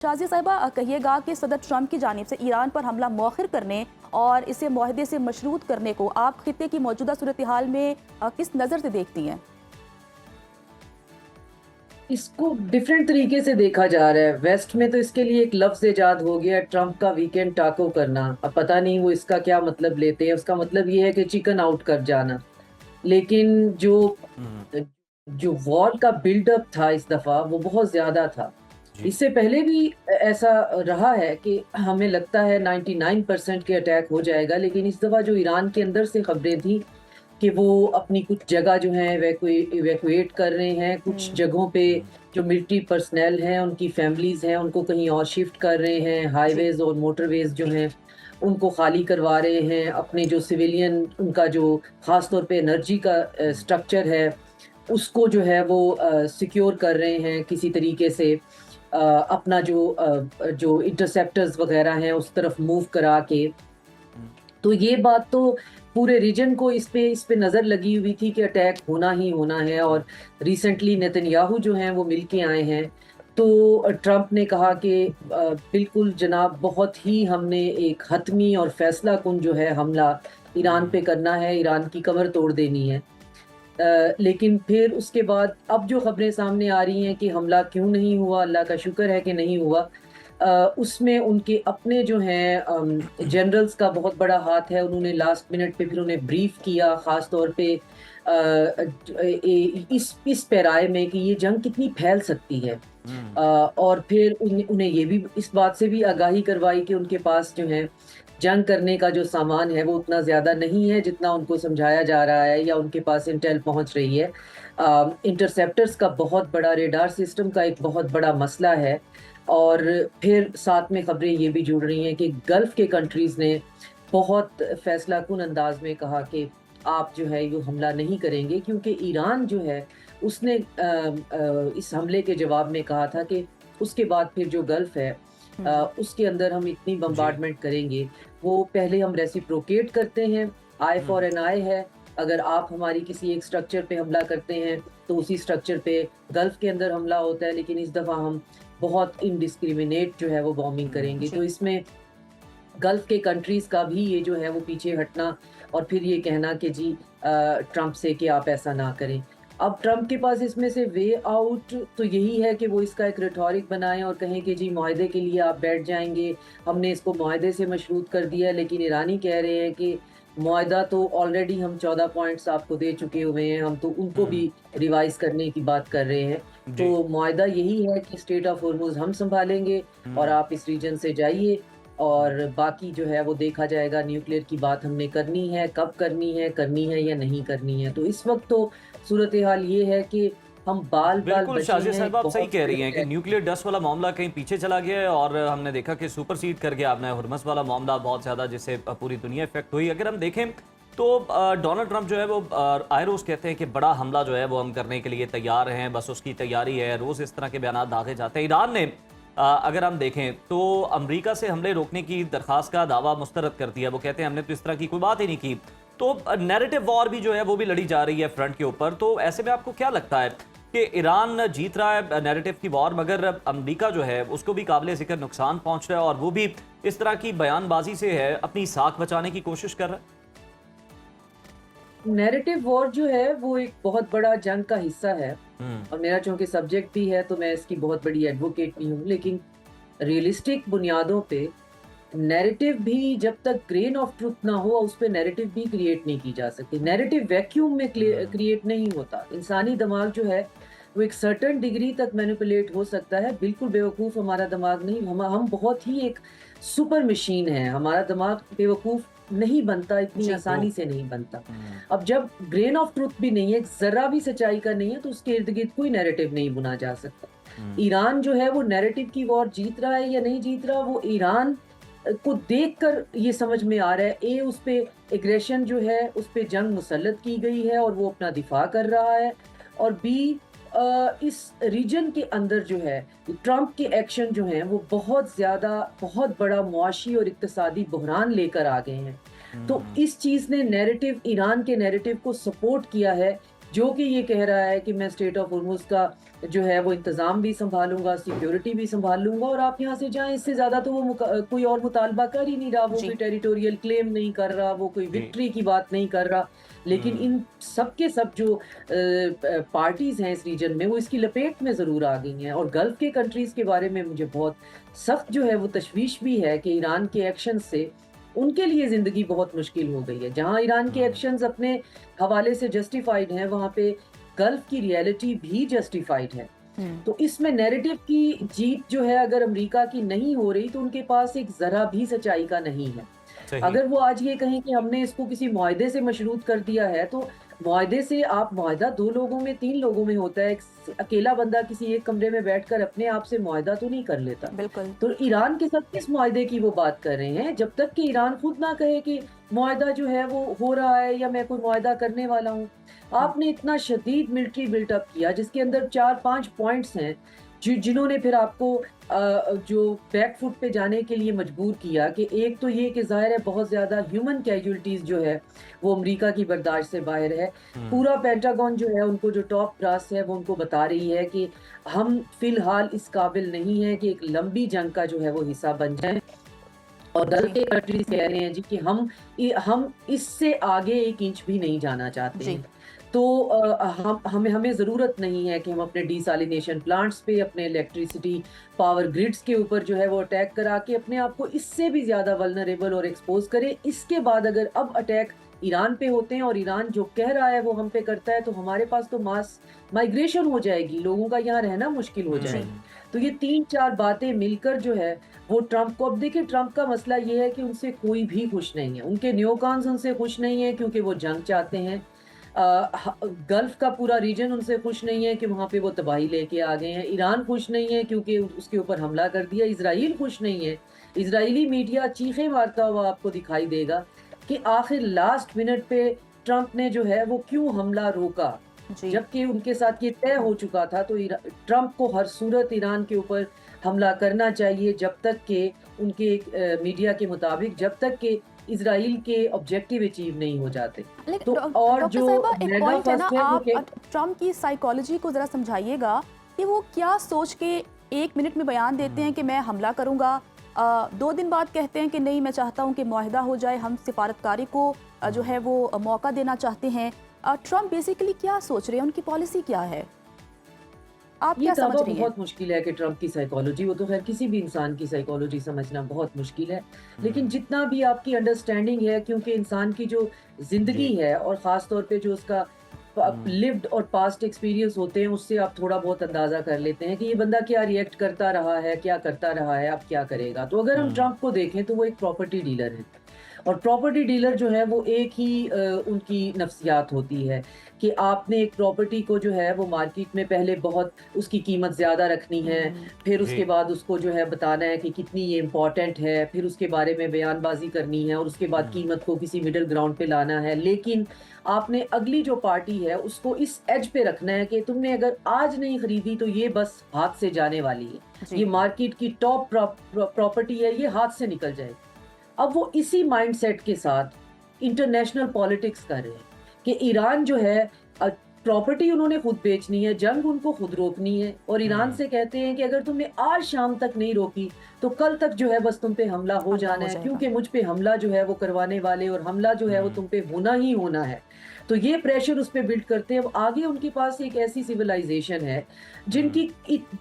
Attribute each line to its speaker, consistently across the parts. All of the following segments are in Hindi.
Speaker 1: शाज़िया साहिबा, कहिएगा कि सदर ट्रंप की जानिब से ईरान पर हमला मौखिर करने और इसे मुआहदे से मशरूत करने को आप खित्ते की मौजूदा सूरत हाल में किस नज़र से देखती हैं?
Speaker 2: इसको डिफरेंट तरीके से देखा जा रहा है। वेस्ट में तो इसके लिए एक लफ्ज इजाद हो गया, ट्रम्प का वीकेंड टाको करना। अब पता नहीं वो इसका क्या मतलब लेते हैं। उसका मतलब ये है कि चिकन आउट कर जाना। लेकिन जो
Speaker 3: हुँ,
Speaker 2: जो वॉर का बिल्डअप था इस दफा वो बहुत ज्यादा था।
Speaker 3: जी।
Speaker 2: इससे पहले भी ऐसा रहा है कि हमें लगता है 99% के अटैक हो जाएगा, लेकिन इस दफा जो ईरान के अंदर से खबरें थी कि वो अपनी कुछ जगह जो है इवैक्यूएट कर रहे हैं, कुछ
Speaker 1: हम्म।
Speaker 2: जगहों पे
Speaker 3: हुँ,
Speaker 2: जो मिलिट्री पर्सनल हैं, उनकी फैमिलीज़ हैं, उनको कहीं और शिफ्ट कर रहे हैं,
Speaker 1: जी।
Speaker 2: हाईवेज़ और मोटरवेज़ जो हैं, उनको खाली करवा रहे हैं। अपने जो सिविलियन उनका जो ख़ास तौर पे एनर्जी का
Speaker 3: हुँ,
Speaker 2: स्ट्रक्चर है, उसको जो है वो सिक्योर कर रहे हैं किसी तरीके से। अपना जो इंटरसेप्टर्स वग़ैरह हैं, उस तरफ मूव करा के।
Speaker 3: हुँ,
Speaker 2: तो ये बात तो पूरे रीजन को इस पे नज़र लगी हुई थी कि अटैक होना ही होना है।
Speaker 3: हुँ,
Speaker 2: और रिसेंटली नेतन्याहू जो हैं वो मिलके आए हैं। तो ट्रंप ने कहा कि बिल्कुल जनाब, बहुत ही हमने एक हतमी और फैसला कुन जो है हमला ईरान
Speaker 3: हुँ,
Speaker 2: पे करना है, ईरान की कमर तोड़ देनी है। लेकिन फिर उसके बाद अब जो खबरें सामने आ रही हैं कि हमला क्यों नहीं हुआ, अल्लाह का शुक्र है कि नहीं हुआ। उसमें उनके अपने जो हैं जनरल्स का बहुत बड़ा हाथ है। उन्होंने लास्ट मिनट पे फिर उन्हें ब्रीफ किया, ख़ास तौर पे इस पैराए में कि ये जंग कितनी फैल सकती है।
Speaker 3: हुँ,
Speaker 2: और फिर उन्हें ये भी इस बात से भी आगाही करवाई कि उनके पास जो है जंग करने का जो सामान है वो उतना ज़्यादा नहीं है जितना उनको समझाया जा रहा है या उनके पास इंटेल पहुंच रही है। इंटरसेप्टर्स का बहुत बड़ा, रेडार सिस्टम का एक बहुत बड़ा मसला है। और फिर साथ में खबरें ये भी जुड़ रही हैं कि गल्फ़ के कंट्रीज़ ने बहुत फैसलाकुन अंदाज़ में कहा कि आप जो है ये हमला नहीं करेंगे, क्योंकि ईरान जो है उसने इस हमले के जवाब में कहा था कि उसके बाद फिर जो गल्फ़ है
Speaker 1: हम्म।
Speaker 2: उसके अंदर हम इतनी
Speaker 3: जी।
Speaker 2: बम्बार्डमेंट करेंगे। वो पहले हम रेसिप्रोकेट करते हैं, आई
Speaker 3: हुँ,
Speaker 2: फॉर एन आई है। अगर आप हमारी किसी एक स्ट्रक्चर पे हमला करते हैं, तो उसी स्ट्रक्चर पे गल्फ़ के अंदर हमला होता है, लेकिन इस दफ़ा हम बहुत इंडिस्क्रिमिनेट जो है वो बॉम्बिंग
Speaker 3: हुँ,
Speaker 2: करेंगे।
Speaker 1: जी।
Speaker 2: तो इसमें गल्फ़ के कंट्रीज़ का भी ये जो है वो पीछे हटना और फिर ये कहना कि जी ट्रंप से कि आप ऐसा ना करें। अब ट्रंप के पास इसमें से वे आउट तो यही है कि वो इसका एक रिटॉरिक बनाएँ और कहें कि जी मुआहदे के लिए आप बैठ जाएँगे, हमने इसको मुआहदे से मशरूत कर दिया है। लेकिन ईरानी कह रहे हैं कि मुआहदा तो ऑलरेडी हम 14 पॉइंट्स आपको दे चुके हुए हैं, हम तो उनको
Speaker 3: हुँ,
Speaker 2: भी रिवाइज़ करने की बात कर रहे हैं।
Speaker 3: जी।
Speaker 2: तो मुआहदा यही है कि स्ट्रेट ऑफ हॉर्मुज़ हम सँभालेंगे और
Speaker 3: हुँ,
Speaker 2: आप इस रीजन से जाइए।
Speaker 3: हुँ।
Speaker 2: और बाकी जो है वो देखा जाएगा। न्यूक्लियर की बात हमने करनी है, कब करनी है या नहीं करनी है। तो इस वक़्त तो सूरत-ए-हाल ये है कि हम बाल-बाल
Speaker 3: बिल्कुल,
Speaker 2: बचे
Speaker 3: शाज़िया
Speaker 2: हैं एक
Speaker 3: साहिबा आप सही
Speaker 2: बहुत
Speaker 3: कह
Speaker 2: बड़े
Speaker 3: रही हैं कि
Speaker 2: अटैक से।
Speaker 3: न्यूक्लियर डस्ट वाला मामला कहीं पीछे चला गया है और हमने देखा कि सुपरसीड कर गया आपने हुर्मस वाला मामला बहुत ज़्यादा, जिससे पूरी दुनिया इफ़ेक्ट हुई। अगर हम देखें तो डोनाल्ड ट्रंप जो है वो आए रोज़ कहते हैं कि बड़ा हमला जो है वो हम करने के लिए तैयार हैं, बस उसकी तैयारी है। रोज़ इस तरह के बयानात दागे जाते हैं। ईरान ने अगर हम देखें तो अमेरिका से हमले रोकने की दरख्वास्त का दावा मुस्तरद कर दिया। वो कहते हैं हमने तो इस तरह की कोई बात ही नहीं की। तो नैरेटिव वॉर भी जो है वो भी लड़ी जा रही है फ्रंट के ऊपर। तो ऐसे में आपको क्या लगता है कि ईरान जीत रहा है नैरेटिव की वॉर, मगर अमेरिका जो है उसको भी काबिल ज़िक्र नुकसान पहुंच रहा है और वो भी इस तरह की बयानबाजी से है अपनी साख बचाने की कोशिश कर रहा है?
Speaker 2: नैरेटिव वॉर जो है वो एक बहुत बड़ा जंग का हिस्सा है।
Speaker 3: हुँ,
Speaker 2: और मेरा चूँकि सब्जेक्ट भी है तो मैं इसकी बहुत बड़ी एडवोकेट भी हूँ। लेकिन रियलिस्टिक बुनियादों पे नैरेटिव भी जब तक ग्रेन ऑफ ट्रुथ ना हो, उस पे नैरेटिव भी क्रिएट नहीं की जा सकती। नैरेटिव वैक्यूम में
Speaker 3: हुँ,
Speaker 2: क्रिएट नहीं होता। इंसानी दिमाग जो है वो एक सर्टेन डिग्री तक मैनिपुलेट हो सकता है। बिल्कुल बेवकूफ़ हमारा दिमाग नहीं। हम बहुत ही एक सुपर मशीन है। हमारा दिमाग बेवकूफ़ नहीं बनता, इतनी
Speaker 1: जी।
Speaker 3: तो
Speaker 2: आसानी से नहीं बनता।
Speaker 3: हुँ,
Speaker 2: अब जब ग्रेन ऑफ ट्रुथ भी नहीं है, ज़रा भी सच्चाई का नहीं है, तो उसके इर्द-गिर्द कोई नैरेटिव नहीं बुना जा सकता।
Speaker 3: हुँ,
Speaker 2: ईरान जो है वो नैरेटिव की वॉर जीत रहा है या नहीं जीत रहा, वो ईरान को देखकर ये समझ में आ रहा है। ए, उस पे एग्रेशन जो है, उस पे जंग मुसल्लत की गई है और वो अपना दिफा कर रहा है। और बी, इस रीजन के अंदर जो है ट्रंप के एक्शन जो हैं वो बहुत ज़्यादा, बहुत बड़ा मुआशी और इक्तिसादी बहरान लेकर आ गए हैं। तो
Speaker 3: हुँ,
Speaker 2: इस चीज़ ने नैरेटिव, ईरान के नैरेटिव को सपोर्ट किया है जो कि ये कह रहा है कि मैं स्टेट ऑफ हुर्मुज का जो है वो इंतज़ाम भी संभालूंगा, सिक्योरिटी भी संभाल लूंगा और आप यहाँ से जाएं। इससे ज़्यादा तो वो कोई और मुतालबा कर ही नहीं रहा, वो
Speaker 1: जी।
Speaker 2: कोई टेरिटोरियल क्लेम नहीं कर रहा, वो कोई विक्ट्री की बात नहीं कर रहा। लेकिन इन सब के सब जो पार्टीज़ हैं इस रीजन में, वो इसकी लपेट में ज़रूर आ गई हैं। और गल्फ़ के कंट्रीज़ के बारे में मुझे बहुत सख्त जो है वो तशवीश भी है कि ईरान के एक्शन से उनके लिए ज़िंदगी बहुत मुश्किल हो गई है। जहाँ ईरान के एक्शंस अपने हवाले से जस्टिफाइड हैं, वहाँ पे गल्फ़ की रियलिटी भी जस्टिफाइड है। तो इसमें नैरेटिव की जीत जो है अगर अमेरिका की नहीं हो रही, तो उनके पास एक ज़रा भी सच्चाई का नहीं है।
Speaker 3: सही।
Speaker 2: अगर वो आज ये कहें कि हमने इसको किसी मुआहदे से मशरूत कर दिया है, तो मुआहदे से आप मुआहदा 2 लोगों में 3 लोगों में होता है। अकेला बंदा किसी एक कमरे में बैठकर अपने आप से मुआहदा तो नहीं कर लेता।
Speaker 1: बिल्कुल।
Speaker 2: तो ईरान के साथ किस मुआहदे की वो बात कर रहे हैं? जब तक कि ईरान खुद ना कहे कि मुआहदा जो है वो हो रहा है या मैं कोई मुआहदा करने वाला हूँ। आपने इतना शदीद मिलिट्री बिल्टअप किया जिसके अंदर 4-5 पॉइंट्स हैं जिन्होंने फिर आपको जो बैक फुट पे जाने के लिए मजबूर किया कि एक तो ये कि ज़ाहिर है बहुत ज़्यादा ह्यूमन कैजुअल्टीज़ जो है वो अमेरिका की बर्दाश्त से बाहर है। पूरा पेंटागन जो है उनको जो टॉप ब्रास है वो उनको बता रही है कि हम फ़िलहाल इस काबिल नहीं हैं कि एक लंबी जंग का जो है वो हिस्सा बन जाएँ। और गल्फ़ के कंट्रीज़ कह रहे हैं जी कि हम इससे आगे 1 इंच भी नहीं जाना चाहते
Speaker 1: जी।
Speaker 2: हैं। तो हमें ज़रूरत नहीं है कि हम अपने डिसैलिनेशन प्लांट्स पे, अपने इलेक्ट्रिसिटी पावर ग्रिड्स के ऊपर जो है वो अटैक करा के अपने आप को इससे भी ज़्यादा वल्नरेबल और एक्सपोज़ करें। इसके बाद अगर अब अटैक ईरान पे होते हैं और ईरान जो कह रहा है वो हम पे करता है, तो हमारे पास तो मास माइग्रेशन हो जाएगी, लोगों का यहाँ रहना मुश्किल हो जाएगा। तो ये 3-4 बातें मिलकर जो है वो ट्रंप को, अब देखिए ट्रंप का मसला ये है कि उनसे कोई भी खुश नहीं है। उनके न्योकॉन्स उनसे खुश नहीं है क्योंकि वो जंग चाहते हैं। गल्फ़ का पूरा रीजन उनसे खुश नहीं है कि वहाँ पे वो तबाही लेके आ गए हैं। ईरान खुश नहीं है क्योंकि उसके ऊपर हमला कर दिया। इज़राइल खुश नहीं है। इज़राइली मीडिया चीखें मारता हुआ आपको दिखाई देगा कि आखिर लास्ट मिनट पे ट्रंप ने जो है वो क्यों हमला रोका,
Speaker 1: जी।
Speaker 2: जबकि उनके साथ ये तय हो चुका था। तो ट्रंप को हर सूरत ईरान के ऊपर हमला करना चाहिए जब तक कि उनके मीडिया के मुताबिक जब तक कि इज़राइल के ऑब्जेक्टिव अचीव नहीं हो जाते।
Speaker 1: लेकिन
Speaker 2: तो और
Speaker 1: डॉक्टर
Speaker 2: जो
Speaker 1: साहिबा एक
Speaker 2: मेगा
Speaker 1: पॉइंट है ना,
Speaker 2: फर्स्ट है वो
Speaker 1: आप ट्रम्प की साइकोलॉजी को जरा समझाइएगा कि वो क्या सोच के 1 मिनट में बयान देते हैं कि मैं हमला करूंगा, 2 दिन बाद कहते हैं कि नहीं मैं चाहता हूं कि मुआहिदा हो जाए, हम सिफारतकारी को जो है वो मौका देना चाहते हैं। ट्रम्प बेसिकली क्या सोच रहे हैं, उनकी पॉलिसी क्या है, आप
Speaker 2: ये
Speaker 1: क्या समझ
Speaker 2: दावा
Speaker 1: रही हैं?
Speaker 2: बहुत मुश्किल है कि ट्रंप की साइकोलॉजी, वो तो खैर किसी भी इंसान की साइकोलॉजी समझना बहुत मुश्किल है। लेकिन जितना भी आपकी अंडरस्टैंडिंग है, क्योंकि इंसान की जो ज़िंदगी
Speaker 3: जी।
Speaker 2: है और ख़ास तौर पे जो उसका लिव्ड और पास्ट एक्सपीरियंस होते हैं, उससे आप थोड़ा बहुत अंदाज़ा कर लेते हैं कि ये बंदा क्या रिएक्ट करता रहा है, क्या करता रहा है, अब क्या करेगा। तो अगर हम ट्रंप को देखें तो वो एक प्रॉपर्टी डीलर है। और प्रॉपर्टी डीलर जो है वो एक ही उनकी नफ्सियात होती है कि आपने एक प्रॉपर्टी को जो है वो मार्केट में पहले बहुत उसकी कीमत ज़्यादा रखनी है, फिर उसके
Speaker 3: जी।
Speaker 2: बाद उसको जो है बताना है कि कितनी ये इम्पोर्टेंट है, फिर उसके बारे में बयानबाजी करनी है और उसके बाद कीमत को किसी मिडिल ग्राउंड पे लाना है। लेकिन आपने अगली जो पार्टी है उसको इस एज पे रखना है कि तुमने अगर आज नहीं खरीदी तो ये बस हाथ से जाने वाली है,
Speaker 1: जी।
Speaker 2: ये मार्केट की टॉप प्रॉपर्टी है, ये हाथ से निकल जाएगी। अब वो इसी माइंडसेट के साथ इंटरनेशनल पॉलिटिक्स कर रहे हैं कि ईरान जो है प्रॉपर्टी उन्होंने खुद बेचनी है, जंग उनको खुद रोकनी है और ईरान से कहते हैं कि अगर तुमने आज शाम तक नहीं रोकी तो कल तक जो है बस तुम पे हमला हो जाना है, क्योंकि मुझ पे हमला जो है वो करवाने वाले और हमला जो है वो तुम पे होना ही होना है। तो ये प्रेशर उस पे बिल्ड करते हैं। अब आगे उनके पास एक ऐसी सिविलाइजेशन है जिनकी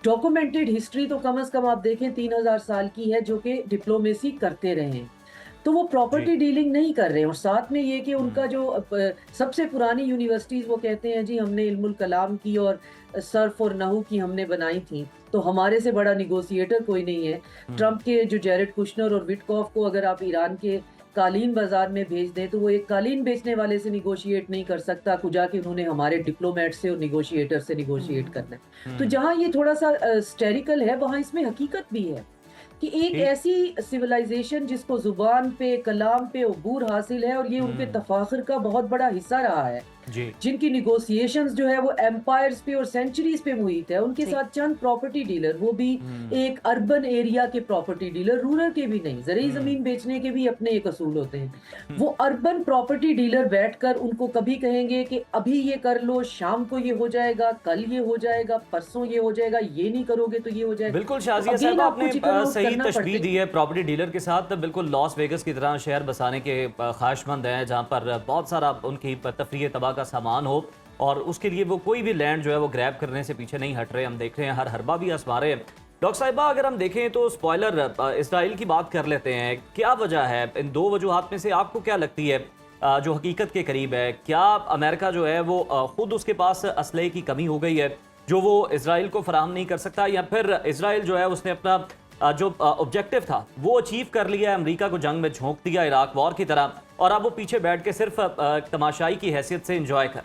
Speaker 2: डॉक्यूमेंटेड हिस्ट्री तो कम से कम आप देखें 3000 साल की है, जो कि डिप्लोमेसी करते रहे हैं। तो वो प्रॉपर्टी डीलिंग नहीं कर रहे हैं। और साथ में ये कि उनका जो सबसे पुरानी यूनिवर्सिटीज़ वो कहते हैं जी हमने इल्मुल कलाम की और सर्फ और नहू की हमने बनाई थी, तो हमारे से बड़ा निगोशिएटर कोई नहीं है। ट्रंप के जो जैरेड कुशनर और विटकॉफ को अगर आप ईरान के कालीन बाजार में भेज दें तो वो एक कालीन बेचने वाले से निगोशिएट नहीं कर सकता, खुजा के उन्होंने हमारे डिप्लोमेट से और निगोशिएटर से निगोशिएट करना है। तो जहाँ ये थोड़ा सा स्टेरिकल है, वहाँ इसमें हकीकत भी है कि एक ऐसी सिविलाइजेशन जिसको जुबान पे कलाम पे अबूर हासिल है और ये उनके तफाखुर का बहुत बड़ा हिस्सा रहा है
Speaker 3: जी
Speaker 2: जिनकी निगोशिएशंस जो है वो एम्पायर्स पे और सेंचुरीज पे मुहित है, उनके
Speaker 1: जी।
Speaker 2: साथ चंद प्रॉपर्टी डीलर, वो भी एक अर्बन एरिया के प्रॉपर्टी डीलर, रूरल के भी नहीं, जरिए जमीन बेचने के भी अपने एक असूल होते हैं। वो अर्बन प्रॉपर्टी डीलर बैठकर उनको कभी कहेंगे कि अभी ये कर लो, शाम को ये हो जाएगा, कल ये हो जाएगा, परसों ये हो जाएगा, ये नहीं करोगे तो ये हो जाएगा।
Speaker 3: बिल्कुल
Speaker 2: तो
Speaker 3: शाजिया
Speaker 2: अगेन
Speaker 3: साहब,
Speaker 2: आपको
Speaker 3: आपने
Speaker 2: चिकन आउट
Speaker 3: सही
Speaker 2: करना
Speaker 3: तशबीह
Speaker 2: पड़ता
Speaker 3: दी है प्रॉपर्टी डीलर के साथ। बिल्कुल लॉस वेगस की तरह शहर बसाने के ख्वाहिशमंद हैं, जहाँ पर बहुत सारा उनकी तफरीह तबाह का सामान हो, और उसके लिए वो कोई भी लैंड जो है वो ग्रैब करने से पीछे नहीं हट रहे। हम देख रहे हैं हर हरबा भी आजमा रहे हैं। डॉक्टर साहिबा, अगर हम देखें तो स्पॉयलर इसराइल की बात कर लेते हैं। क्या वजह है इन दो वजूहात में से? आपको क्या लगती है जो हकीकत के करीब है? क्या अमेरिका जो है वो खुद उसके पास असलहे की कमी हो गई है जो वो इसराइल को फराहम नहीं कर सकता, या फिर इसराइल जो है उसने अपना जो ऑब्जेक्टिव था वो अचीव कर लिया है, अमेरिका को जंग में झोंक दिया इराक वॉर की तरह, और अब वो पीछे बैठ के सिर्फ तमाशाई की हैसियत से इंजॉय कर?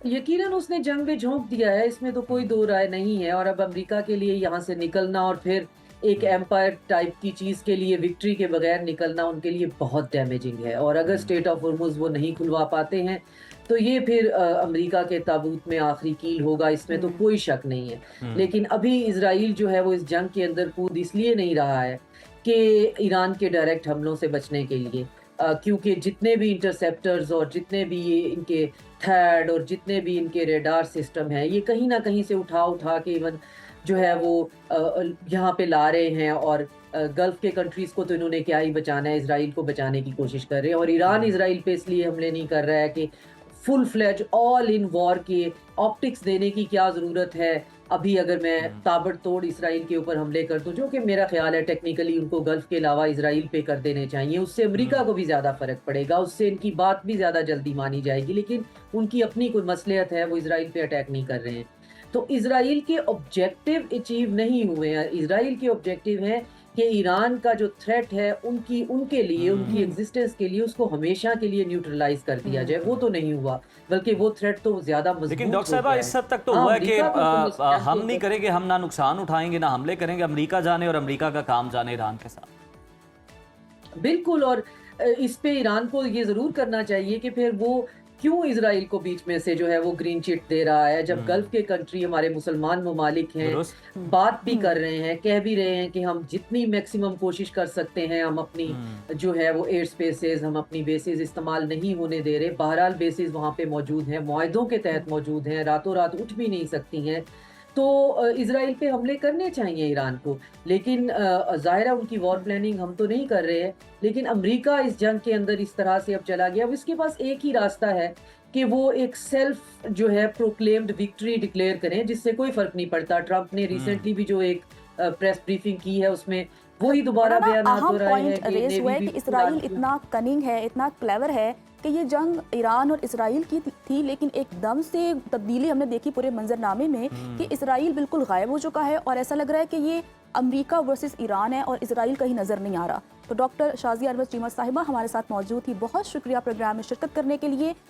Speaker 2: यकीनन उसने जंग में झोंक दिया है, इसमें तो कोई दो राय नहीं है। और अब अमेरिका के लिए यहाँ से निकलना और फिर एक एम्पायर टाइप की चीज के लिए विक्ट्री के बगैर निकलना उनके लिए बहुत डैमेजिंग है। और अगर स्टेट ऑफ हॉर्मुज वो नहीं खुलवा पाते हैं तो ये फिर अमेरिका के ताबूत में आखिरी कील होगा, इसमें तो कोई शक नहीं है। लेकिन अभी इसराइल जो है वो इस जंग के अंदर कूद इसलिए नहीं रहा है कि ईरान के डायरेक्ट हमलों से बचने के लिए, क्योंकि जितने भी इंटरसेप्टर्स और जितने भी ये इनके थर्ड और जितने भी इनके रेडार सिस्टम हैं, ये कहीं ना कहीं से उठा उठा के इवन जो है वो यहाँ पे ला रहे हैं। और गल्फ के कंट्रीज को तो इन्होंने क्या ही बचाना है, इसराइल को बचाने की कोशिश कर रहे हैं। और ईरान इसराइल पे इसलिए हमले नहीं कर रहा है कि full fledge all in war के ऑप्टिक्स देने की क्या ज़रूरत है। अभी अगर मैं ताबड़तोड़ इसराइल के ऊपर हमले कर दूं, जो कि मेरा ख्याल है टेक्निकली उनको गल्फ के अलावा इसराइल पे कर देने चाहिए, उससे अमेरिका को भी ज़्यादा फ़र्क पड़ेगा, उससे इनकी बात भी ज़्यादा जल्दी मानी जाएगी। लेकिन उनकी अपनी कोई मसलियत है, वो इसराइल पे अटैक नहीं कर रहे हैं। तो इसराइल के ऑब्जेक्टिव अचीव नहीं हुए हैं। इसराइल के ऑब्जेक्टिव है कि ईरान का जो थ्रेट है उनके लिए, उनकी एग्जिस्टेंस के लिए, उसको हमेशा के लिए न्यूट्रलाइज कर दिया जाए। वो तो नहीं हुआ, बल्कि वो थ्रेट तो ज्यादा मजबूत
Speaker 3: लेकिन डॉक्टर
Speaker 2: हो
Speaker 3: साहबा,
Speaker 2: गया
Speaker 3: इस हद तक तो
Speaker 2: हाँ,
Speaker 3: हुआ है कि
Speaker 2: अमेरिका बिल्कुल इस
Speaker 3: हम
Speaker 2: कैंप
Speaker 3: नहीं
Speaker 2: के
Speaker 3: करेंगे, हम ना नुकसान उठाएंगे ना हमले करेंगे, अमेरिका जाने और अमेरिका का काम जाने ईरान के साथ।
Speaker 2: बिल्कुल। और इस पे ईरान को ये जरूर करना चाहिए कि फिर वो क्यों इसराइल को बीच में से जो है वो ग्रीन चिट दे रहा है, जब गल्फ के कंट्री हमारे मुसलमान ममालिक हैं, बात भी कर रहे हैं, कह भी रहे हैं कि हम जितनी मैक्सिमम कोशिश कर सकते हैं, हम अपनी जो है वो एयर स्पेसेस, हम अपनी बेसिस इस्तेमाल नहीं होने दे रहे। बहरहाल बेसिस वहाँ पे मौजूद हैं, मुआहदों के तहत मौजूद हैं, रातों रात उठ भी नहीं सकती हैं। तो इसराइल पे हमले करने चाहिए ईरान को। लेकिन ज़ाहिर है उनकी वॉर प्लानिंग हम तो नहीं कर रहे हैं। लेकिन अमेरिका इस जंग के अंदर इस तरह से अब चला गया, अब इसके पास एक ही रास्ता है कि वो एक सेल्फ जो है प्रोक्लेम्ड विक्ट्री डिक्लेयर करें, जिससे कोई फर्क नहीं पड़ता। ट्रंप ने रिसेंटली भी जो एक प्रेस ब्रीफिंग की है उसमें वही दोबारा बयान हो रहा है कि
Speaker 1: रेस हुआ है कि
Speaker 2: नेवी भी
Speaker 1: इसराइल इतना कनिंग है, इतना क्लेवर है कि ये जंग ईरान और इसराइल की थी, लेकिन एकदम से तब्दीली हमने देखी पूरे मंजरनामे में कि इसराइल बिल्कुल गायब हो चुका है और ऐसा लग रहा है कि ये अमेरिका वर्सेस ईरान है और इसराइल कहीं नजर नहीं आ रहा। तो डॉक्टर शाजिया अरवज चीमा साहिबा हमारे साथ मौजूद थी, बहुत शुक्रिया प्रोग्राम में शिरकत करने के लिए।